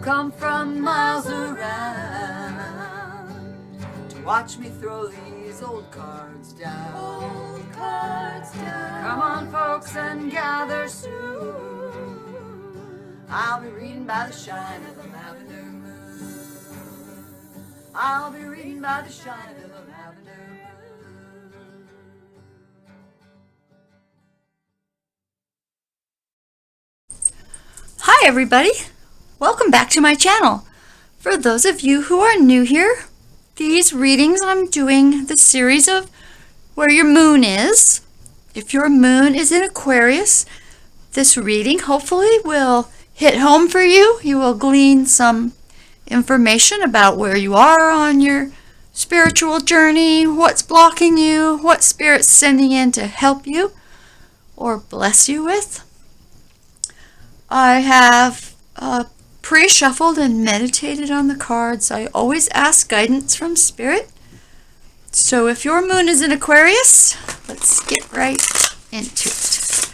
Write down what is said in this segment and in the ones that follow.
come from miles around to watch me throw these old cards down. Old cards down. Come on, folks, and gather soon. I'll be reading by the shine of the lavender moon. I'll be reading by the shine of the lavender moon. Hi everybody! Welcome back to my channel. For those of you who are new here, these readings I'm doing the series of where your moon is. If your moon is in Aquarius, this reading hopefully will hit home for you. You will glean some information about where you are on your spiritual journey, what's blocking you, what Spirit's sending in to help you or bless you with. I have pre-shuffled and meditated on the cards. I always ask guidance from Spirit. So if your moon is in Aquarius, let's get right into it.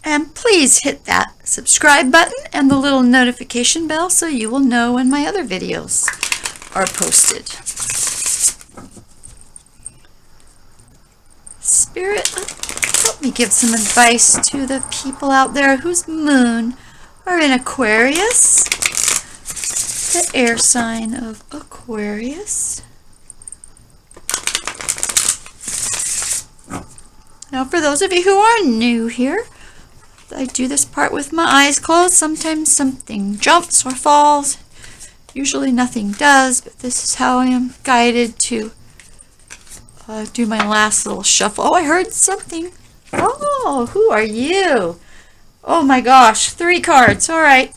And please hit that subscribe button and the little notification bell so you will know when my other videos are posted. Spirit, help me give some advice to the people out there whose moon are in Aquarius, the air sign of Aquarius. Now for those of you who are new here, I do this part with my eyes closed. Sometimes something jumps or falls. Usually nothing does, but this is how I am guided to do my last little shuffle. Oh, I heard something. Oh, who are you? Oh my gosh, 3 cards. All right.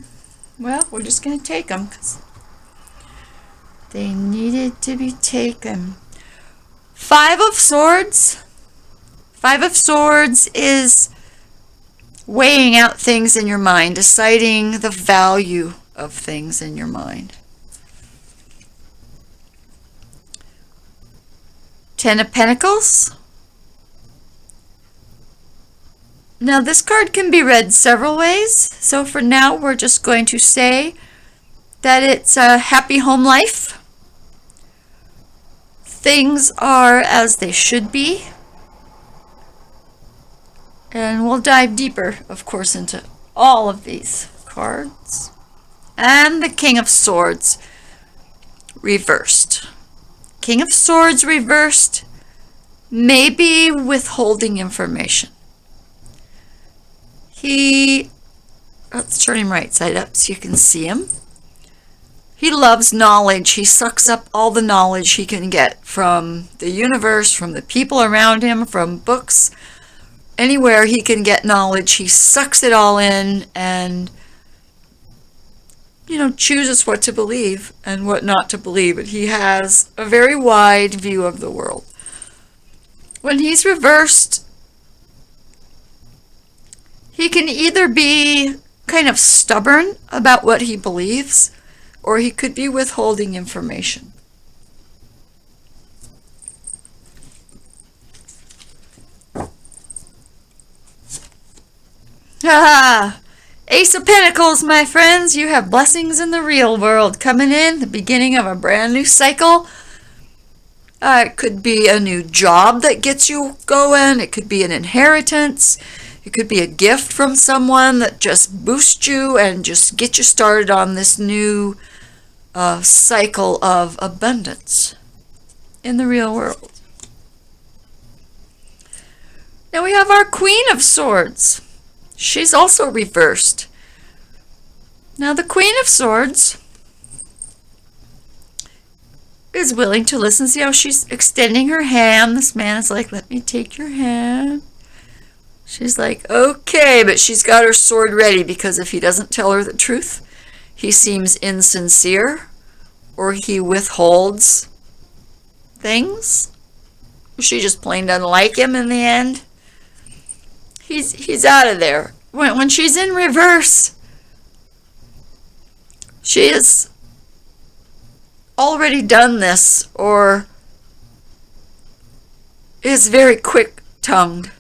Well, we're just going to take them because they needed to be taken. 5 of Swords. 5 of Swords is weighing out things in your mind, deciding the value of things in your mind. 10 of Pentacles. Now this card can be read several ways, so for now we're just going to say that it's a happy home life. Things are as they should be. And we'll dive deeper, of course, into all of these cards. And the King of Swords reversed. King of Swords reversed may be withholding information. Let's turn him right side up so you can see him. He loves knowledge. He sucks up all the knowledge he can get from the universe, from the people around him, from books. Anywhere he can get knowledge, he sucks it all in and, chooses what to believe and what not to believe. But he has a very wide view of the world. When he's reversed, he can either be kind of stubborn about what he believes, or he could be withholding information. Ace of Pentacles, my friends. You have blessings in the real world coming in, the beginning of a brand new cycle. It could be a new job that gets you going. It could be an inheritance. It could be a gift from someone that just boosts you and just get you started on this new cycle of abundance in the real world. Now we have our Queen of Swords. She's also reversed. Now the Queen of Swords is willing to listen. See how she's extending her hand? This man is like, let me take your hand. She's like, okay, but she's got her sword ready because if he doesn't tell her the truth, he seems insincere or he withholds things. She just plain doesn't like him in the end. He's out of there. When she's in reverse, she has already done this or is very quick-tongued.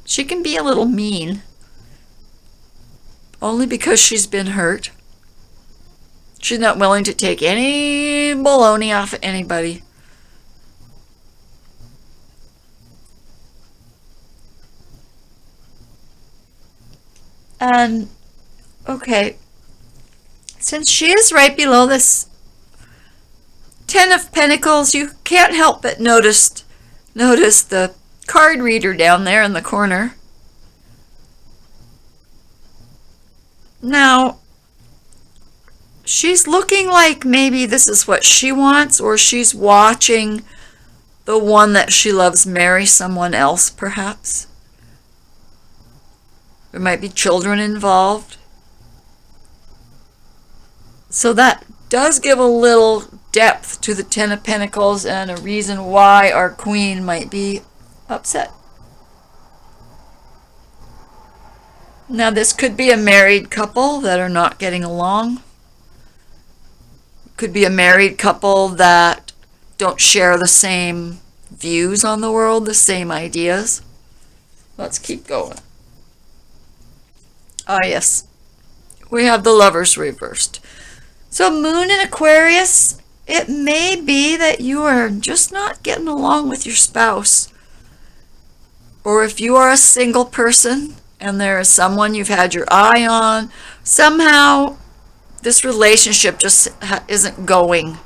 She can be a little mean, only because she's been hurt. She's not willing to take any baloney off of anybody. And, okay, since she is right below this Ten of Pentacles, you can't help but notice the card reader down there in the corner. Now, she's looking like maybe this is what she wants, or she's watching the one that she loves marry someone else, perhaps. There might be children involved. So that does give a little depth to the Ten of Pentacles and a reason why our queen might be upset. Now, this could be a married couple that are not getting along. Could be a married couple that don't share the same views on the world, the same ideas. Let's keep going. Ah, yes. We have the Lovers reversed. So Moon in Aquarius, it may be that you are just not getting along with your spouse. Or if you are a single person and there is someone you've had your eye on, somehow this relationship just isn't going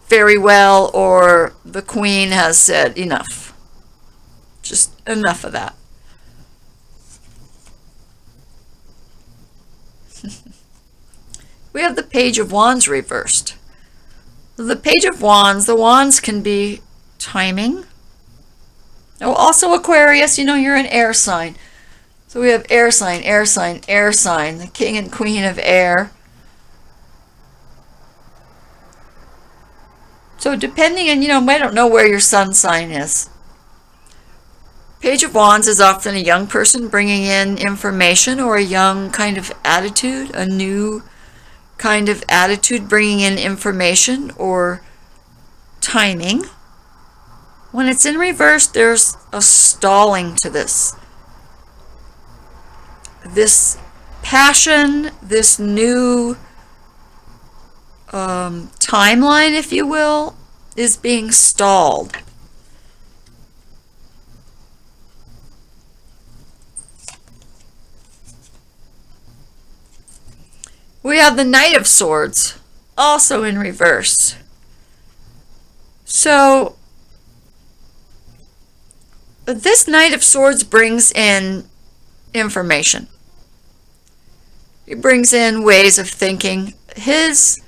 very well, or the queen has said enough. Just enough of that. We have the Page of Wands reversed. The Page of Wands, the wands can be timing. Oh, also Aquarius, you know you're an air sign. So we have air sign, air sign, air sign, the king and queen of air. So depending on, I don't know where your sun sign is. Page of Wands is often a young person bringing in information, or a young kind of attitude, a new kind of attitude bringing in information or timing. When it's in reverse, there's a stalling to this. This passion, this new timeline, if you will, is being stalled. We have the Knight of Swords, also in reverse. So, this Knight of Swords brings in information. He brings in ways of thinking. His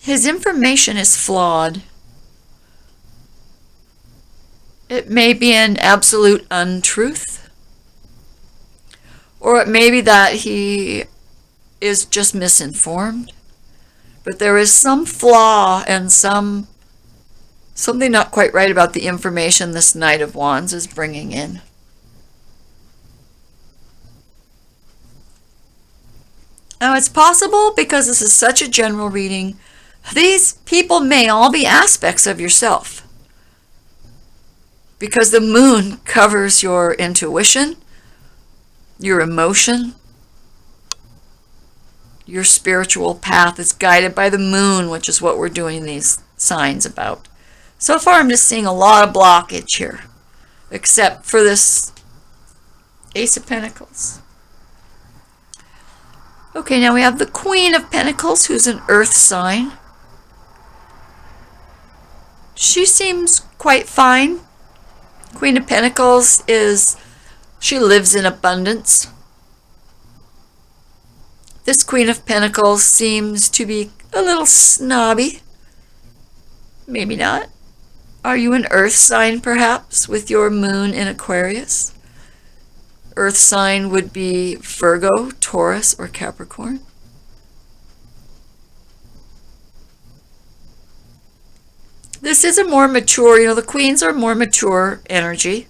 information is flawed. It may be an absolute untruth. Or it may be that he is just misinformed. But there is some flaw and something not quite right about the information this Knight of Wands is bringing in. Now, it's possible, because this is such a general reading, these people may all be aspects of yourself. Because the moon covers your intuition, your emotion, your spiritual path is guided by the moon, which is what we're doing these signs about. So far, I'm just seeing a lot of blockage here, except for this Ace of Pentacles. Okay, now we have the Queen of Pentacles, who's an earth sign. She seems quite fine. Queen of Pentacles she lives in abundance. This Queen of Pentacles seems to be a little snobby. Maybe not. Are you an earth sign, perhaps, with your moon in Aquarius? Earth sign would be Virgo, Taurus, or Capricorn. This is a more mature, the queens are more mature energy.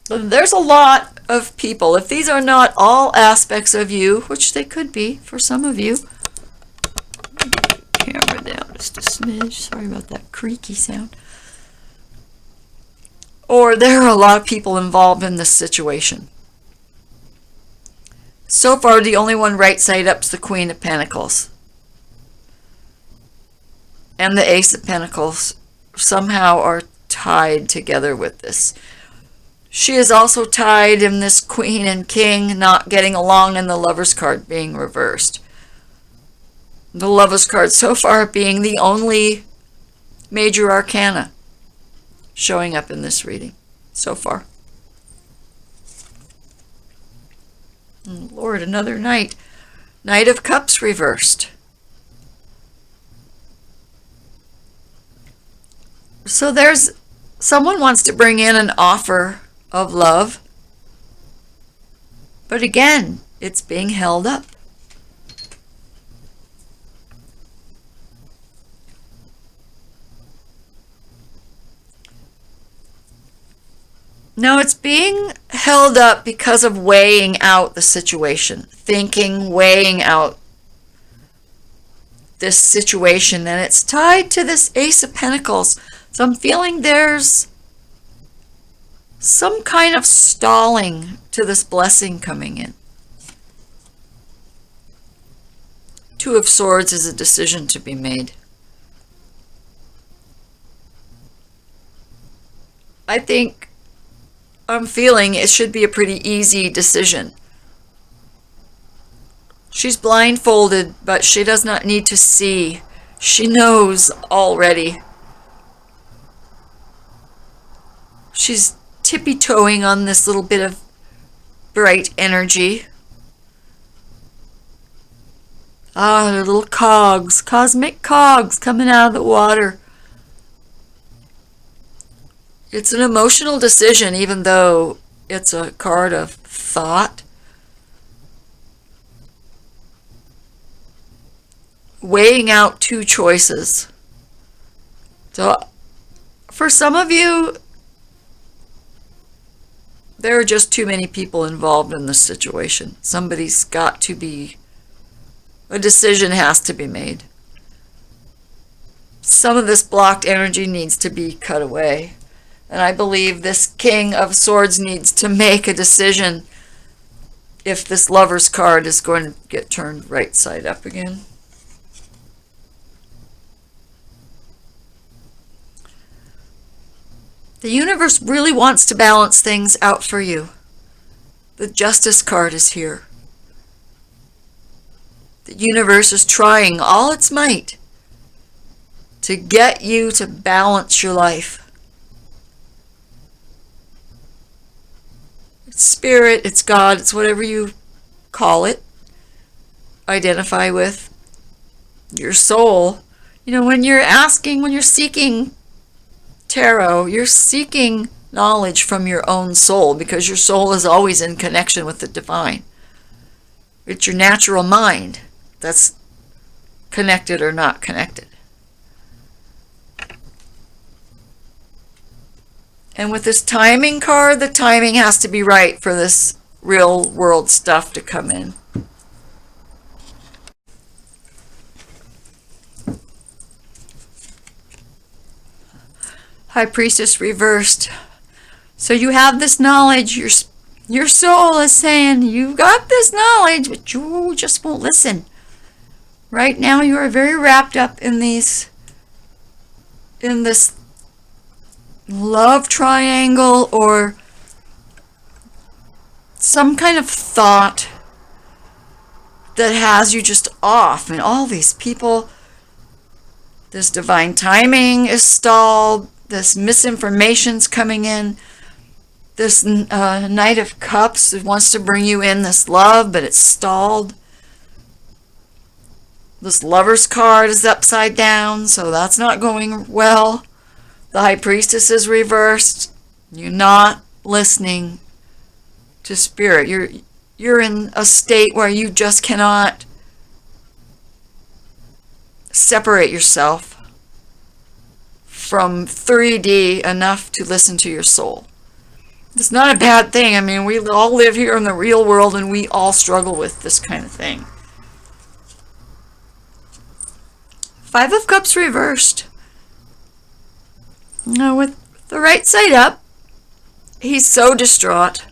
There's a lot of people. If these are not all aspects of you, which they could be for some of you. Get the camera down just a smidge. Sorry about that creaky sound. or there are a lot of people involved in this situation. So far, the only one right side up is the Queen of Pentacles. And the Ace of Pentacles somehow are tied together with this. She is also tied in this Queen and King not getting along, and the Lover's card being reversed. The Lover's card so far being the only major arcana showing up in this reading so far. Lord, another Knight. Knight of Cups reversed. So there's someone wants to bring in an offer of love, but again, it's being held up. No, it's being held up because of weighing out the situation, weighing out this situation, and it's tied to this Ace of Pentacles. So I'm feeling there's some kind of stalling to this blessing coming in. Two of Swords is a decision to be made. I think I'm feeling it should be a pretty easy decision. She's blindfolded, but she does not need to see. She knows already. She's tippy-toeing on this little bit of bright energy. Ah, they're little cogs, cosmic cogs coming out of the water. It's an emotional decision, even though it's a card of thought. Weighing out two choices. So, for some of you, there are just too many people involved in this situation. Somebody's got to be, a decision has to be made. Some of this blocked energy needs to be cut away. And I believe this King of Swords needs to make a decision if this Lover's card is going to get turned right side up again. The universe really wants to balance things out for you. The Justice card is here. The universe is trying all its might to get you to balance your life. It's Spirit, it's God, it's whatever you call it, identify with. Your soul. You know, when you're seeking tarot, you're seeking knowledge from your own soul, because your soul is always in connection with the divine. It's your natural mind that's connected or not connected. And with this timing card, the timing has to be right for this real world stuff to come in. High Priestess reversed. So you have this knowledge. Your soul is saying, you got this knowledge, but you just won't listen. Right now you are very wrapped up in this love triangle, or some kind of thought that has you just off, and all these people, this divine timing is stalled, this misinformation's coming in, this Knight of Cups wants to bring you in this love, but it's stalled. This Lover's card is upside down, so that's not going well. The High Priestess is reversed. You're not listening to Spirit. You're in a state where you just cannot separate yourself from 3D enough to listen to your soul. It's not a bad thing. I mean, we all live here in the real world, and we all struggle with this kind of thing. Five of Cups reversed. Now with the right side up, he's so distraught.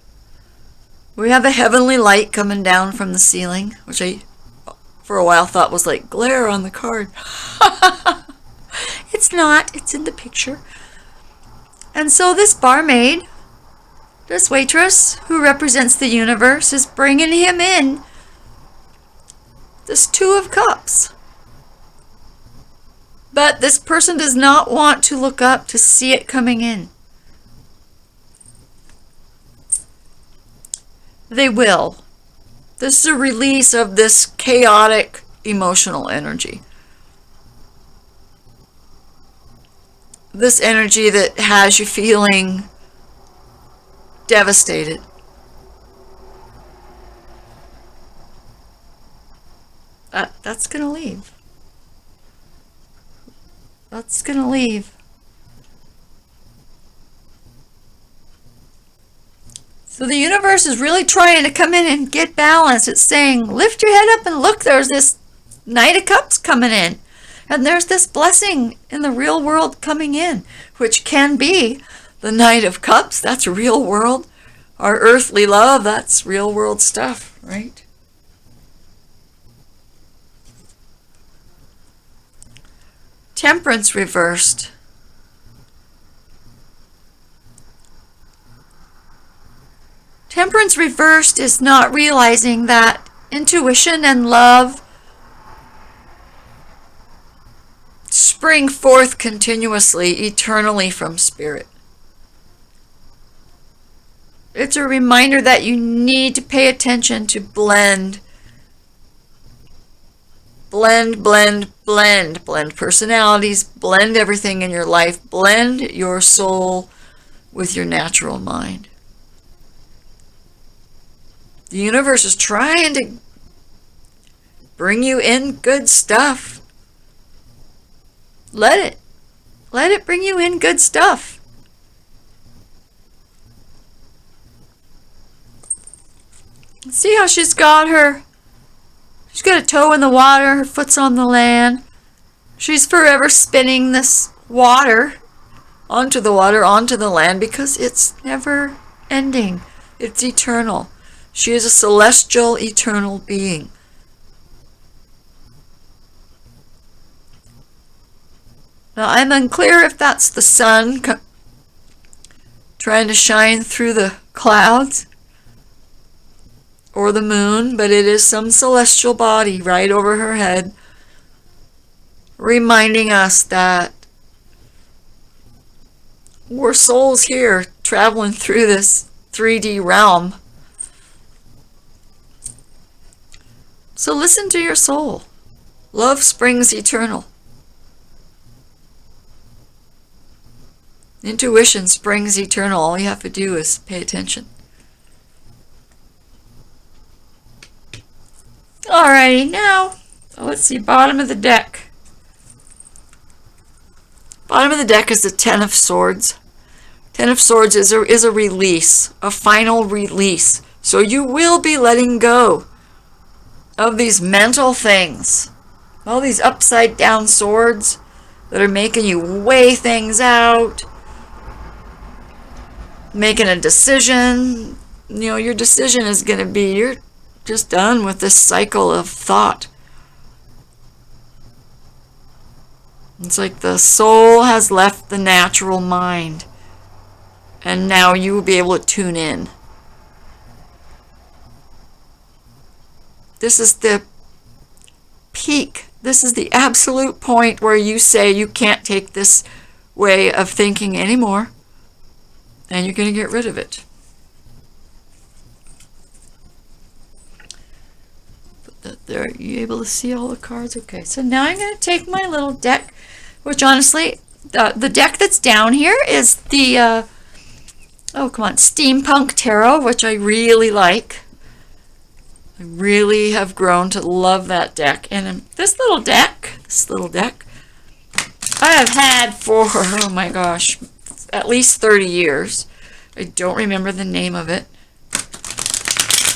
We have a heavenly light coming down from the ceiling, which I, for a while, thought was like glare on the card. It's not. It's in the picture. And so this barmaid, this waitress who represents the universe, is bringing him in this Two of Cups. But this person does not want to look up to see it coming in. They will. This is a release of this chaotic emotional energy. This energy that has you feeling devastated. That's going to leave. That's going to leave. So the universe is really trying to come in and get balance. It's saying, lift your head up and look, there's this Knight of Cups coming in. And there's this blessing in the real world coming in, which can be the Knight of Cups. That's real world. Our earthly love, that's real world stuff, right? Temperance reversed. Temperance reversed is not realizing that intuition and love spring forth continuously, eternally from spirit. It's a reminder that you need to pay attention to blend personalities, blend everything in your life, blend your soul with your natural mind. The universe is trying to bring you in good stuff. Let it bring you in good stuff. See how she's got a toe in the water, her foot's on the land. She's forever spinning this water onto the land, because it's never ending. It's eternal. She is a celestial, eternal being. Now, I'm unclear if that's the sun trying to shine through the clouds, or the moon, but it is some celestial body right over her head, reminding us that we're souls here traveling through this 3D realm. So listen to your soul. Love springs eternal. Intuition springs eternal. All you have to do is pay attention. Alrighty, now, let's see, bottom of the deck. Bottom of the deck is the Ten of Swords. Ten of Swords is a release, a final release. So you will be letting go of these mental things. All these upside down swords that are making you weigh things out. Making a decision. You know, your decision is going to be, you're just done with this cycle of thought. It's like the soul has left the natural mind, and now you will be able to tune in. This is the peak. This is the absolute point where you say you can't take this way of thinking anymore, and you're going to get rid of it. There, are you able to see all the cards? Okay, so now I'm going to take my little deck, which honestly, the deck that's down here is the, Steampunk Tarot, which I really like. I really have grown to love that deck. And this little deck, I have had for, oh my gosh, at least 30 years. I don't remember the name of it,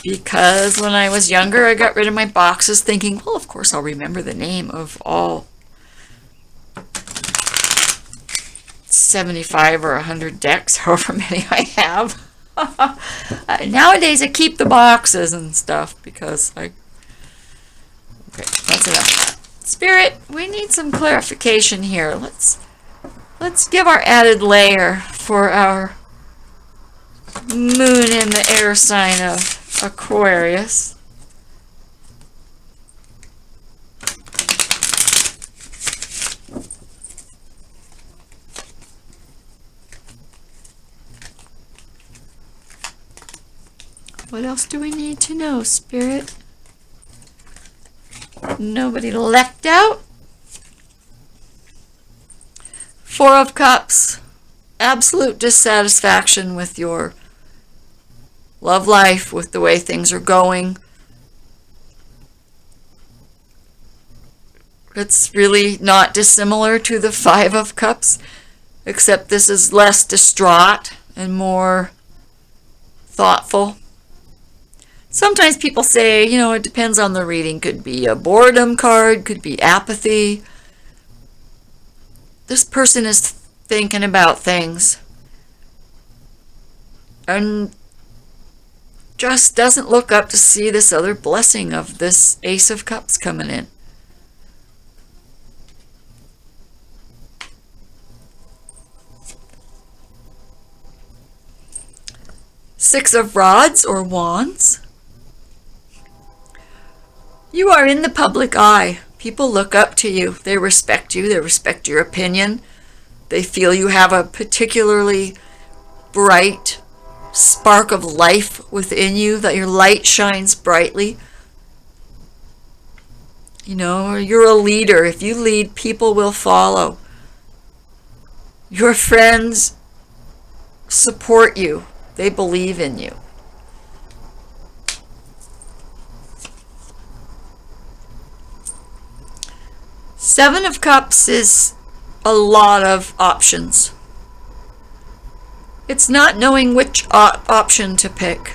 because when I was younger, I got rid of my boxes thinking, well, of course I'll remember the name of all 75 or 100 decks, however many I have. Nowadays I keep the boxes and stuff because okay, that's enough. Spirit, we need some clarification here. Let's give our added layer for our moon in the air sign of Aquarius. What else do we need to know, Spirit? Nobody left out? Four of Cups. Absolute dissatisfaction with your love life, with the way things are going. It's really not dissimilar to the Five of Cups, except this is less distraught and more thoughtful. Sometimes people say, it depends on the reading. Could be a boredom card, could be apathy. This person is thinking about things and just doesn't look up to see this other blessing of this Ace of Cups coming in. Six of Rods or Wands. You are in the public eye. People look up to you. They respect you. They respect your opinion. They feel you have a particularly bright spark of life within you, that your light shines brightly. Or you're a leader. If you lead, people will follow. Your friends support you. They believe in you. Seven of Cups is a lot of options. It's not knowing which option to pick.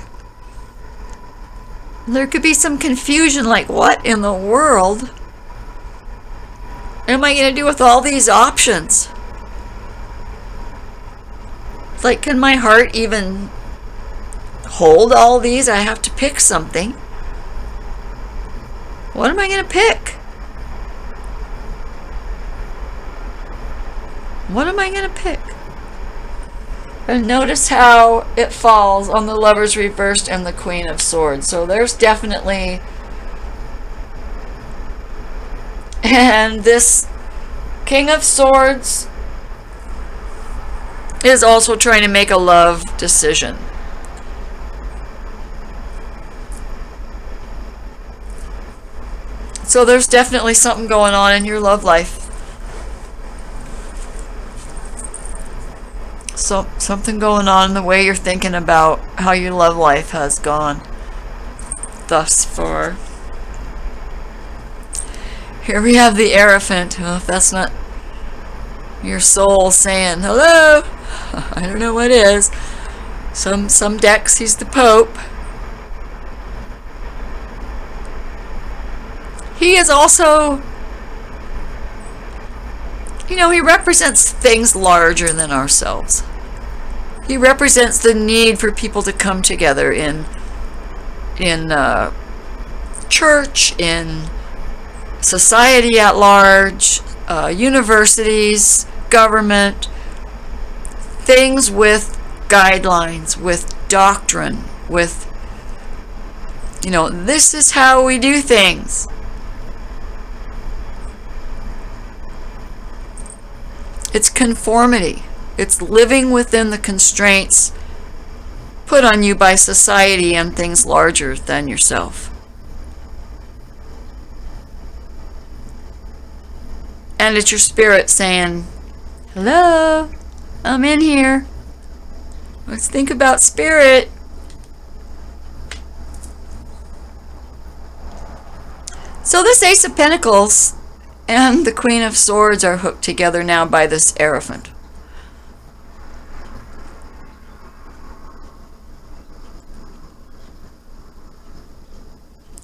There could be some confusion, like, what in the world am I going to do with all these options? Like, can my heart even hold all these? I have to pick something. What am I going to pick? What am I going to pick? And notice how it falls on the Lovers reversed and the Queen of Swords. So there's definitely... And this King of Swords is also trying to make a love decision. So there's definitely something going on in your love life. So, something going on in the way you're thinking about how your love life has gone thus far. Here we have the Hierophant. Well, if that's not your soul saying hello, I don't know what is. Some decks he's the Pope. He is also, he represents things larger than ourselves. He represents the need for people to come together in church, in society at large, universities, government, things with guidelines, with doctrine, with, this is how we do things. It's conformity. It's living within the constraints put on you by society and things larger than yourself. And it's your spirit saying, hello, I'm in here. Let's think about spirit. So this Ace of Pentacles and the Queen of Swords are hooked together now by this Hierophant.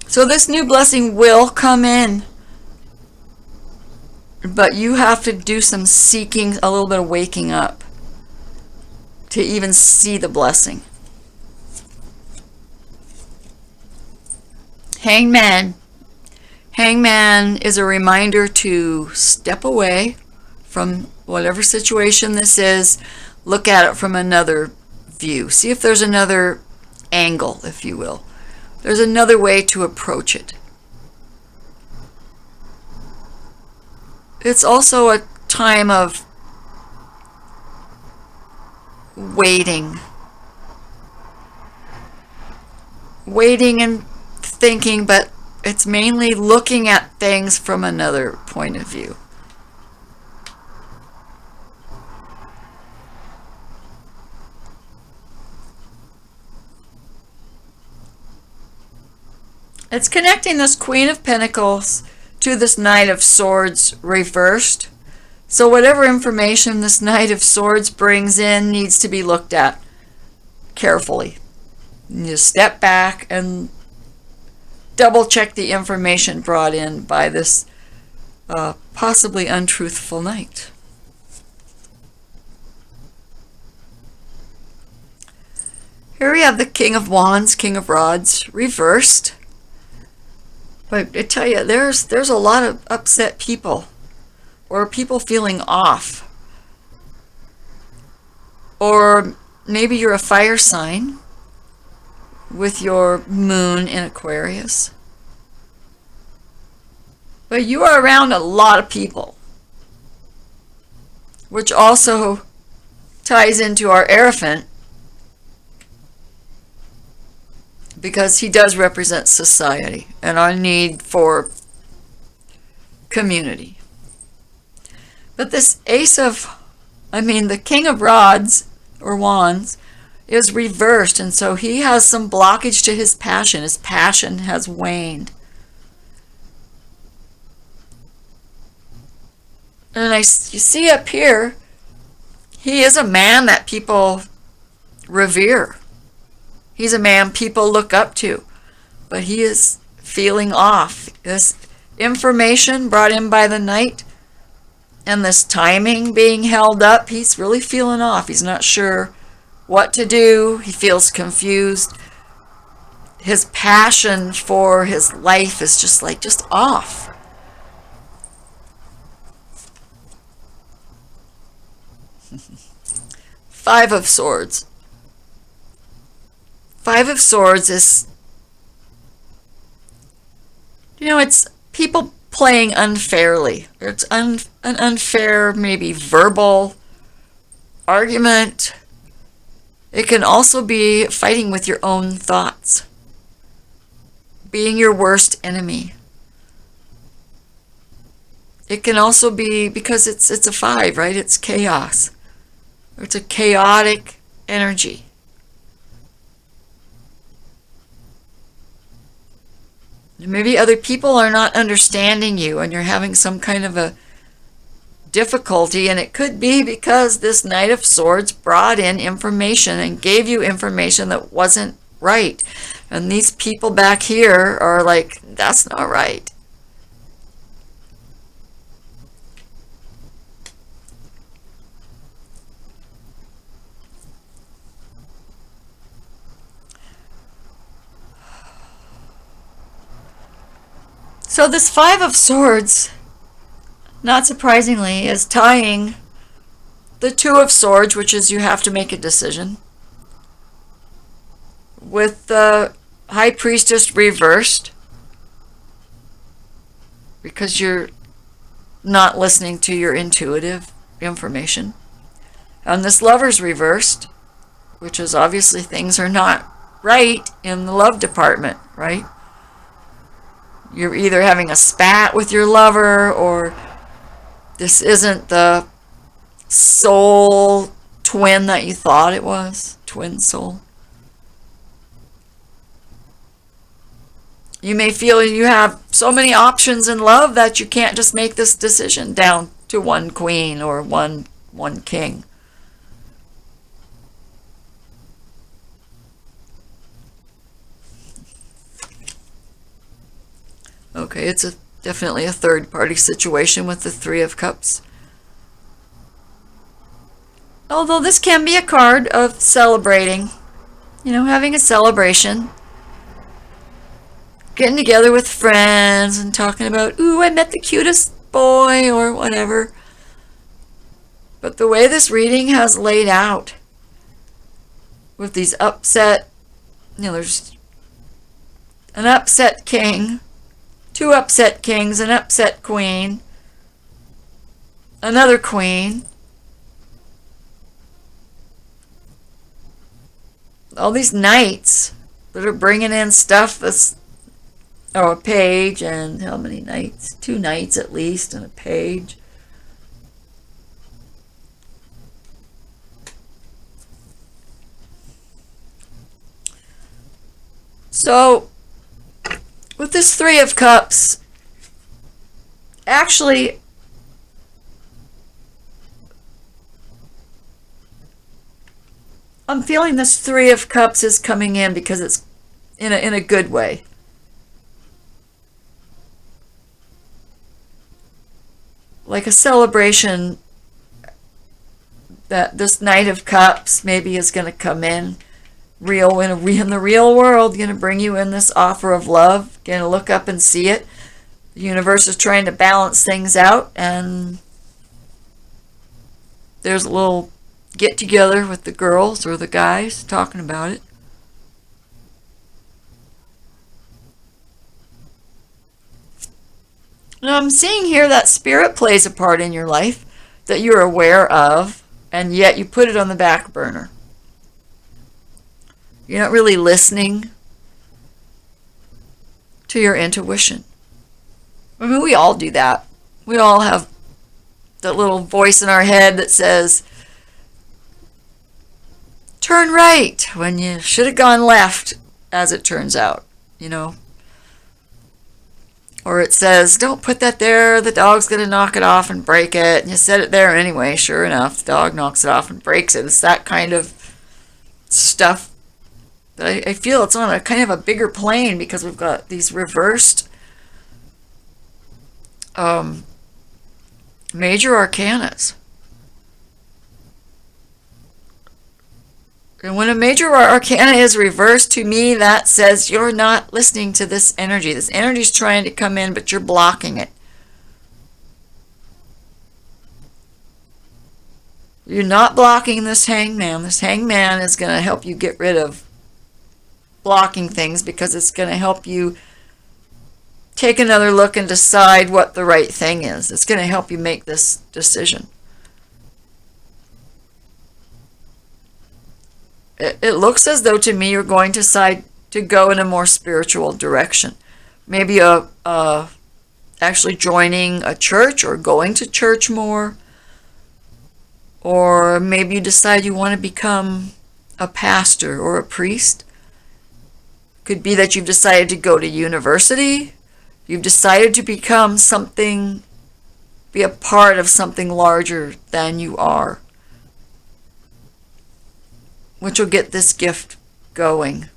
So this new blessing will come in, but you have to do some seeking, a little bit of waking up to even see the blessing. Hangman. Hangman is a reminder to step away from whatever situation this is. Look at it from another view. See if there's another angle, if you will. There's another way to approach it. It's also a time of waiting. Waiting and thinking, but it's mainly looking at things from another point of view. It's connecting this Queen of Pentacles to this Knight of Swords reversed. So whatever information this Knight of Swords brings in needs to be looked at carefully. You step back and double check the information brought in by this possibly untruthful knight. Here we have the King of Wands, King of Rods, reversed. But I tell you, there's a lot of upset people, or people feeling off. Or maybe you're a fire sign with your moon in Aquarius. But you are around a lot of people, which also ties into our Hierophant, because he does represent society and our need for community. But this the King of Rods or Wands is reversed, and so he has some blockage to his passion. His passion has waned. And you see up here, he is a man that people revere. He's a man people look up to, but he is feeling off. This information brought in by the Knight and this timing being held up, he's really feeling off. He's not sure what to do. He feels confused. His passion for his life is just off. Five of Swords. Five of Swords is, it's people playing unfairly. It's an unfair, maybe verbal argument. It can also be fighting with your own thoughts, being your worst enemy. It can also be, because it's a five, right? It's chaos. It's a chaotic energy. Maybe other people are not understanding you and you're having some kind of a difficulty, and it could be because this Knight of Swords brought in information and gave you information that wasn't right. And these people back here are like, that's not right. So this Five of Swords, not surprisingly, is tying the Two of Swords, which is you have to make a decision, with the High Priestess reversed, because you're not listening to your intuitive information. And this Lover's reversed, which is obviously things are not right in the love department, right? You're either having a spat with your lover, or this isn't the soul twin that you thought it was. Twin soul. You may feel you have so many options in love that you can't just make this decision down to one queen or one king. Okay, it's definitely a third-party situation with the Three of Cups. Although this can be a card of celebrating, having a celebration. getting together with friends and talking about, ooh, I met the cutest boy or whatever. But the way this reading has laid out, with these upset, there's an upset king, two upset kings, an upset queen, another queen, all these knights that are bringing in stuff that's, oh, a page, and how many knights? 2 knights at least, and a page. So, with this 3 of Cups, actually, I'm feeling this 3 of Cups is coming in because it's in a good way. Like a celebration that this Knight of Cups maybe is going to come in in the real world, going to bring you in this offer of love, going to look up and see it. The universe is trying to balance things out, and there's a little get together with the girls or the guys talking about it. Now I'm seeing here that spirit plays a part in your life that you're aware of, and yet you put it on the back burner. You're not really listening to your intuition. I mean, we all do that. We all have that little voice in our head that says, turn right, when you should have gone left, as it turns out, Or it says, don't put that there, the dog's going to knock it off and break it. And you set it there anyway, sure enough, the dog knocks it off and breaks it. It's that kind of stuff. But I feel it's on a kind of a bigger plane because we've got these reversed major arcanas. And when a major arcana is reversed, to me, that says you're not listening to this energy. This energy is trying to come in, but you're blocking it. You're not blocking this hangman. This hangman is going to help you get rid of blocking things because it's going to help you take another look and decide what the right thing is. It's going to help you make this decision. It looks as though to me you're going to decide to go in a more spiritual direction. Maybe actually joining a church or going to church more. Or maybe you decide you want to become a pastor or a priest. Could be that you've decided to go to university. You've decided to become something, be a part of something larger than you are, which will get this gift going.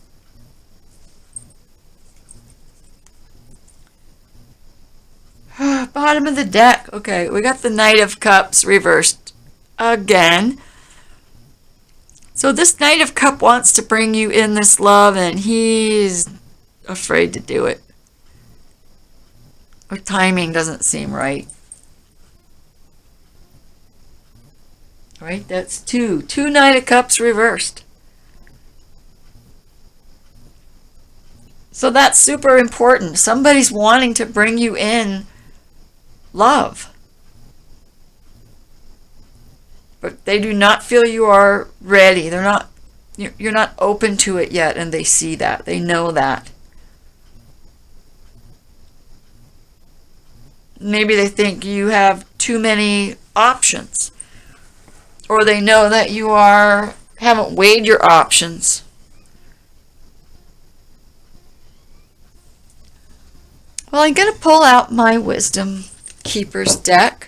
Bottom of the deck. Okay, we got the Knight of Cups reversed again. So this Knight of Cups wants to bring you in this love, and he's afraid to do it. Or timing doesn't seem right. Right, that's 2. 2 Knight of Cups reversed. So that's super important. Somebody's wanting to bring you in love. But they do not feel you are ready. You're not open to it yet, and they see that. They know that. Maybe they think you have too many options. Or they know that you haven't weighed your options. Well, I'm going to pull out my Wisdom Keepers deck.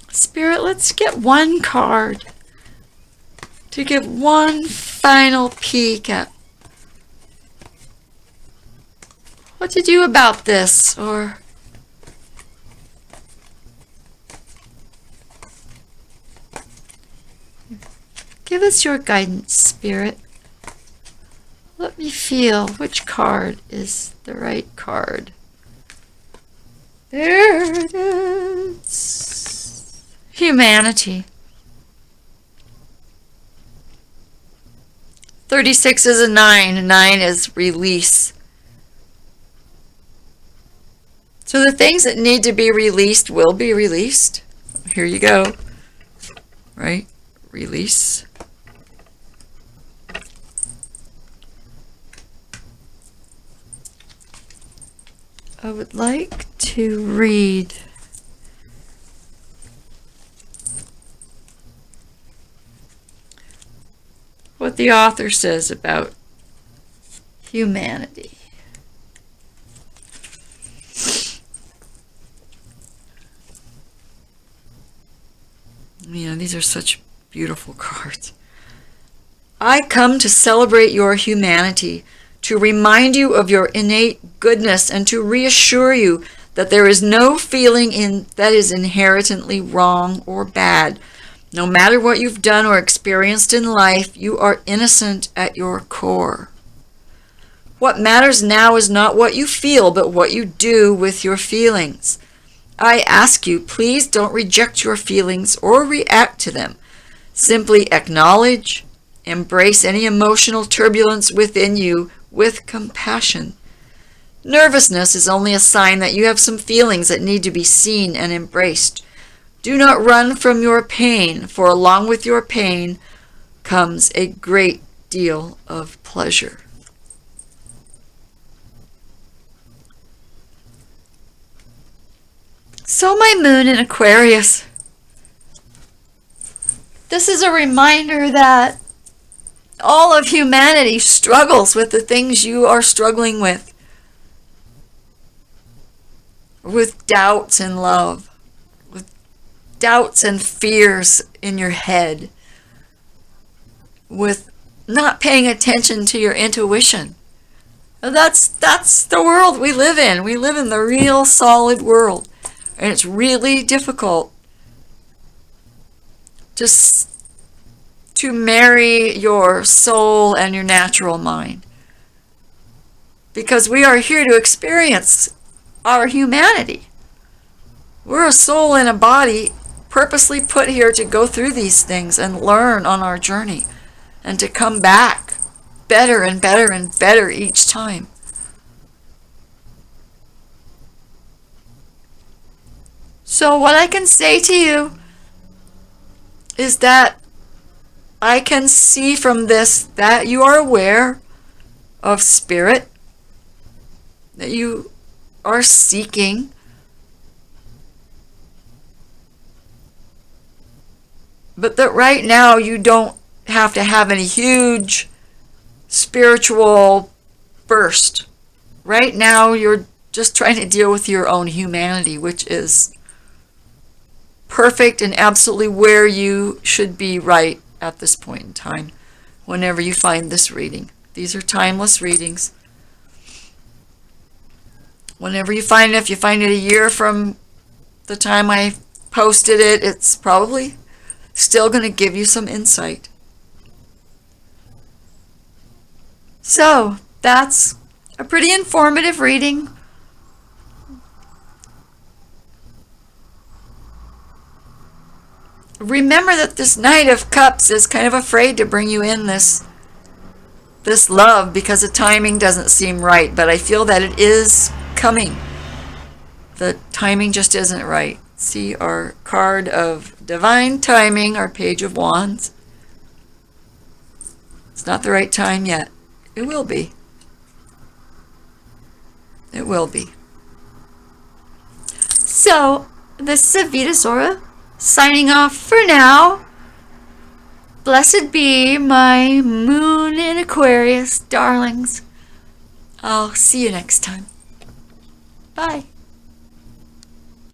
Spirit, let's get one card to give one final peek at what to do about this, or give us your guidance, Spirit. Let me feel which card is the right card. There it is. Humanity. 36 is a 9. 9 is release. So the things that need to be released will be released. Here you go. Right? Release. I would like to read what the author says about humanity. These are such beautiful cards. I come to celebrate your humanity, to remind you of your innate goodness, and to reassure you that there is no feeling that is inherently wrong or bad. No matter what you've done or experienced in life, you are innocent at your core. What matters now is not what you feel, but what you do with your feelings. I ask you, please don't reject your feelings or react to them. Simply acknowledge, embrace any emotional turbulence within you with compassion. Nervousness is only a sign that you have some feelings that need to be seen and embraced. Do not run from your pain, for along with your pain comes a great deal of pleasure. So my moon in Aquarius. This is a reminder that all of humanity struggles with the things you are struggling with doubts in love, with doubts and fears in your head, with not paying attention to your intuition. That's the world we live in. We live in the real solid world. And it's really difficult just to marry your soul and your natural mind. Because we are here to experience our humanity. We're a soul in a body purposely put here to go through these things and learn on our journey and to come back better and better and better each time. So what I can say to you is that I can see from this that you are aware of spirit, that you are seeking, but that right now you don't have to have any huge spiritual burst. Right now you're just trying to deal with your own humanity, which is perfect and absolutely where you should be right at this point in time, whenever you find this reading. These are timeless readings. Whenever you find it, if you find it a year from the time I posted it, it's probably still going to give you some insight. So, that's a pretty informative reading. Remember that this Knight of Cups is kind of afraid to bring you in this love because the timing doesn't seem right, but I feel that it is coming. The timing just isn't right. See our card of divine timing, our Page of Wands. It's not the right time yet. It will be. It will be. So, this is Avitazorrah signing off for now. Blessed be my moon in Aquarius, darlings. I'll see you next time. Bye.